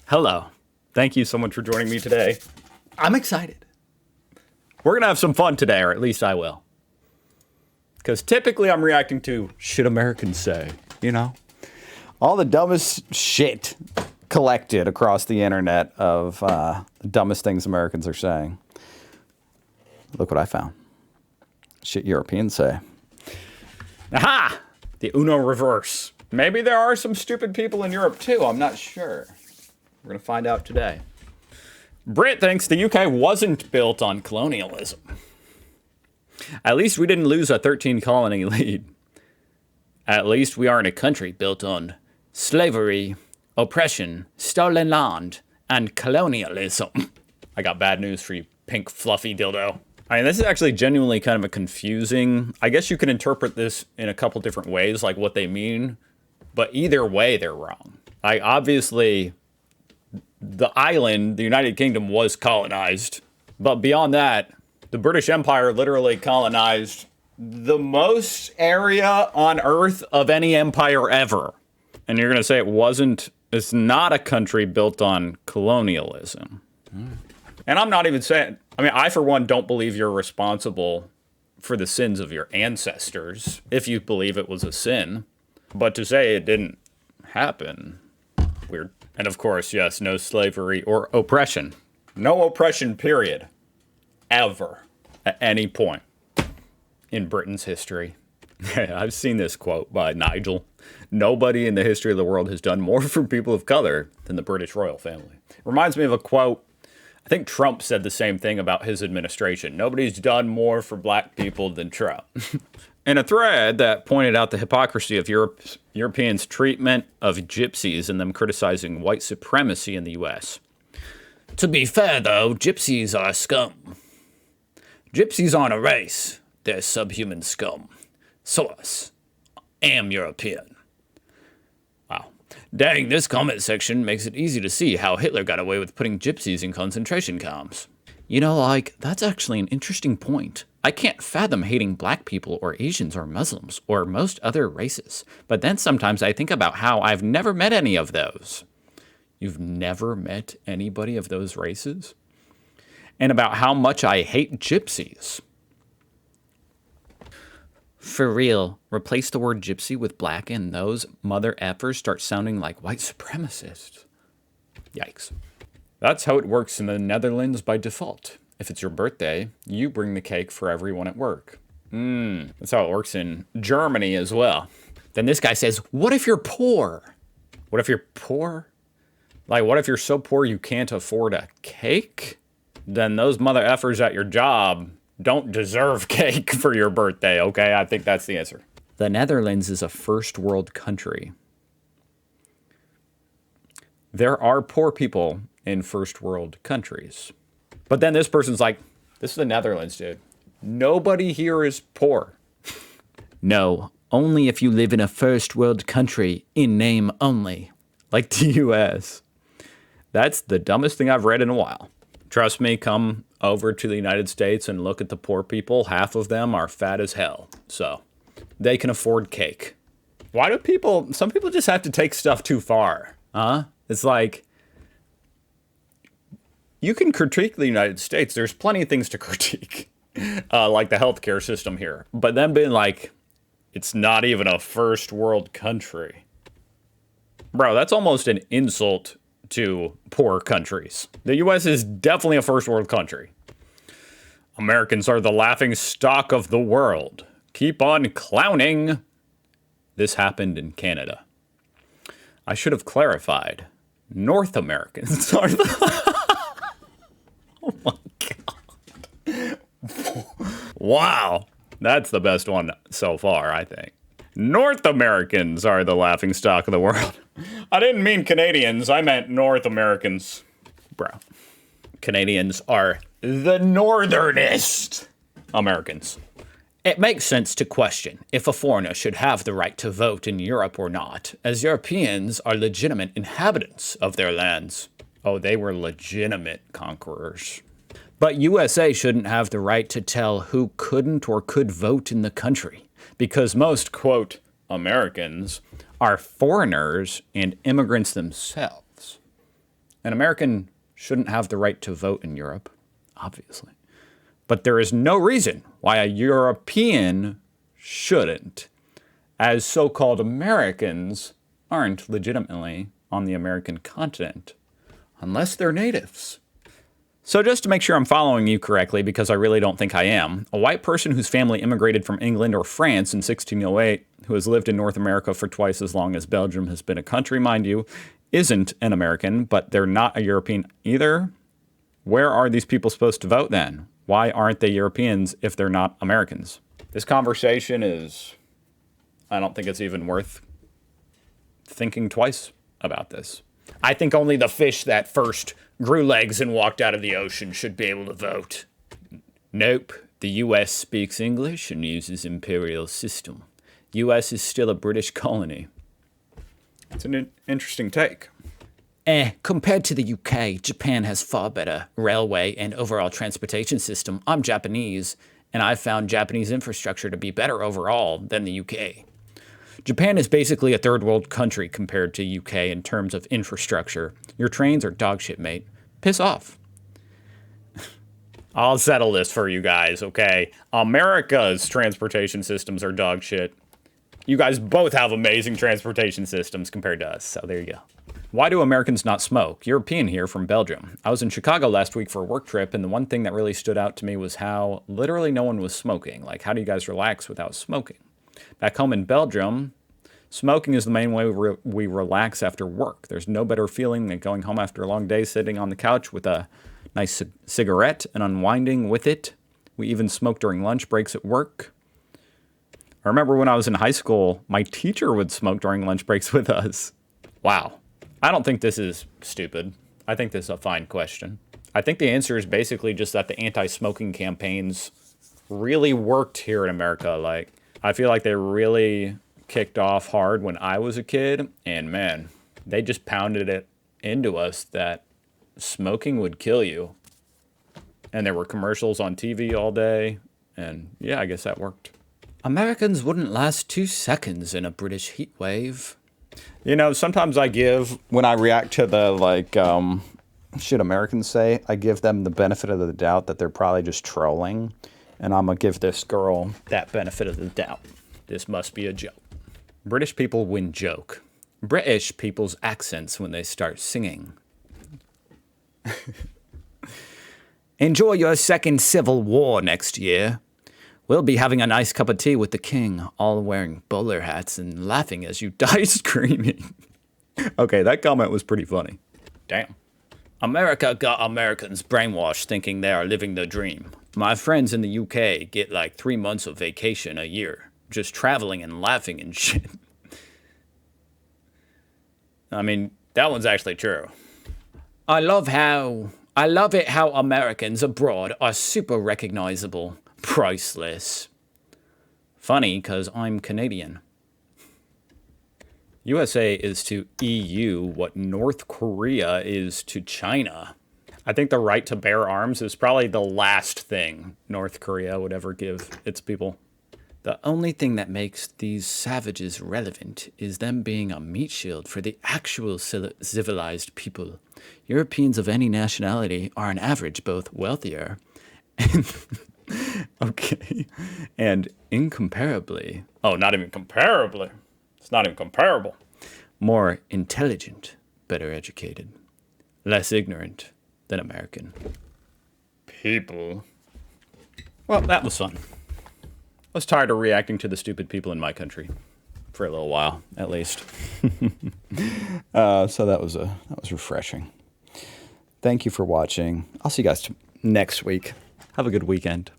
Hello. Thank you so much for joining me today. I'm excited. We're going to have some fun today, or at least I will. Because typically I'm reacting to shit Americans say, you know? All the dumbest shit collected across the internet of the dumbest things Americans are saying. Look what I found. Shit Europeans say. Aha! The Uno reverse. Maybe there are some stupid people in Europe too, I'm not sure. We're going to find out today. Brit thinks the UK wasn't built on colonialism. At least we didn't lose a 13 colony lead. At least we aren't a country built on slavery, oppression, stolen land, and colonialism. I got bad news for you, pink fluffy dildo. I mean, this is actually genuinely kind of a confusing... I guess you can interpret this in a couple different ways, like what they mean. But either way, they're wrong. Obviously, the island, the United Kingdom, was colonized. But beyond that, the British Empire literally colonized the most area on Earth of any empire ever. And you're going to say it's not a country built on colonialism. And I'm not even saying, I for one don't believe you're responsible for the sins of your ancestors, if you believe it was a sin. But to say it didn't happen, weird. And of course, yes, no slavery or oppression. No oppression, period. Ever. At any point in Britain's history. I've seen this quote by Nigel. Nobody in the history of the world has done more for people of color than the British royal family. Reminds me of a quote. I think Trump said the same thing about his administration. Nobody's done more for black people than Trump. In a thread that pointed out the hypocrisy of Europeans' treatment of gypsies and them criticizing white supremacy in the U.S. To be fair, though, gypsies are scum. Gypsies aren't a race. They're subhuman scum. Source. Am European. Wow. Dang, this comment section makes it easy to see how Hitler got away with putting gypsies in concentration camps. You know, that's actually an interesting point. I can't fathom hating black people or Asians or Muslims or most other races. But then sometimes I think about how I've never met any of those. You've never met anybody of those races? And about how much I hate gypsies. For real, replace the word gypsy with black and those mother effers start sounding like white supremacists. Yikes. That's how it works in the Netherlands by default. If it's your birthday, you bring the cake for everyone at work. That's how it works in Germany as well. Then this guy says, what if you're poor? What if you're poor? Like, what if you're so poor you can't afford a cake? Then those mother effers at your job don't deserve cake for your birthday, okay? I think that's the answer. The Netherlands is a first world country. There are poor people in first world countries. But then this person's like, this is the Netherlands, dude. Nobody here is poor. No, only if you live in a first world country in name only. Like the US. That's the dumbest thing I've read in a while. Trust me, come over to the United States and look at the poor people. Half of them are fat as hell. So they can afford cake. Why do some people just have to take stuff too far? Huh? It's like, you can critique the United States. There's plenty of things to critique, like the healthcare system here. But then being like, it's not even a first world country. Bro, that's almost an insult to poor countries. The U.S. is definitely a first world country. Americans are the laughing stock of the world. Keep on clowning. This happened in Canada. I should have clarified. North Americans are the... Oh my God. Wow. That's the best one so far, I think. North Americans are the laughing stock of the world. I didn't mean Canadians. I meant North Americans. Bro. Canadians are the northernest Americans. It makes sense to question if a foreigner should have the right to vote in Europe or not, as Europeans are legitimate inhabitants of their lands. Oh, they were legitimate conquerors. But USA shouldn't have the right to tell who couldn't or could vote in the country, because most, quote, Americans are foreigners and immigrants themselves. An American shouldn't have the right to vote in Europe, obviously. But there is no reason why a European shouldn't, as so-called Americans aren't legitimately on the American continent, unless they're natives. So just to make sure I'm following you correctly, because I really don't think I am, a white person whose family immigrated from England or France in 1608, who has lived in North America for twice as long as Belgium has been a country, mind you, isn't an American, but they're not a European either. Where are these people supposed to vote then? Why aren't they Europeans if they're not Americans? This conversation is, I don't think it's even worth thinking twice about this. I think only the fish that first grew legs and walked out of the ocean should be able to vote. Nope. The US speaks English and uses imperial system. US is still a British colony. It's an interesting take. Compared to the UK, Japan has far better railway and overall transportation system. I'm Japanese, and I've found Japanese infrastructure to be better overall than the UK. Japan is basically a third world country compared to UK in terms of infrastructure. Your trains are dog shit, mate. Piss off. I'll settle this for you guys, okay? America's transportation systems are dog shit. You guys both have amazing transportation systems compared to us, so there you go. Why do Americans not smoke? European here from Belgium. I was in Chicago last week for a work trip, and the one thing that really stood out to me was how literally no one was smoking. Like, how do you guys relax without smoking? Back home in Belgium, smoking is the main way we relax after work. There's no better feeling than going home after a long day, sitting on the couch with a nice cigarette and unwinding with it. We even smoke during lunch breaks at work. I remember when I was in high school, my teacher would smoke during lunch breaks with us. Wow. I don't think this is stupid. I think this is a fine question. I think the answer is basically just that the anti-smoking campaigns really worked here in America. Like, I feel like they really kicked off hard when I was a kid, and man, they just pounded it into us that smoking would kill you. And there were commercials on TV all day, and yeah, I guess that worked. Americans wouldn't last 2 seconds in a British heat wave. You know, sometimes when I react to the, shit Americans say, I give them the benefit of the doubt that they're probably just trolling. And I'm going to give this girl that benefit of the doubt. This must be a joke. British people win joke. British people's accents when they start singing. Enjoy your second civil war next year. We'll be having a nice cup of tea with the king, all wearing bowler hats and laughing as you die screaming. Okay, that comment was pretty funny. Damn. America got Americans brainwashed thinking they are living the dream. My friends in the UK get like 3 months of vacation a year, just traveling and laughing and shit. I mean, that one's actually true. I love it how Americans abroad are super recognizable. Priceless. Funny, because I'm Canadian. USA is to EU what North Korea is to China. I think the right to bear arms is probably the last thing North Korea would ever give its people. The only thing that makes these savages relevant is them being a meat shield for the actual civilized people. Europeans of any nationality are on average both wealthier and... Okay. And incomparably. Oh, not even comparably. It's not even comparable. More intelligent, better educated, less ignorant than American people. Well, that was fun. I was tired of reacting to the stupid people in my country. For a little while, at least. So that was refreshing. Thank you for watching. I'll see you guys next week. Have a good weekend.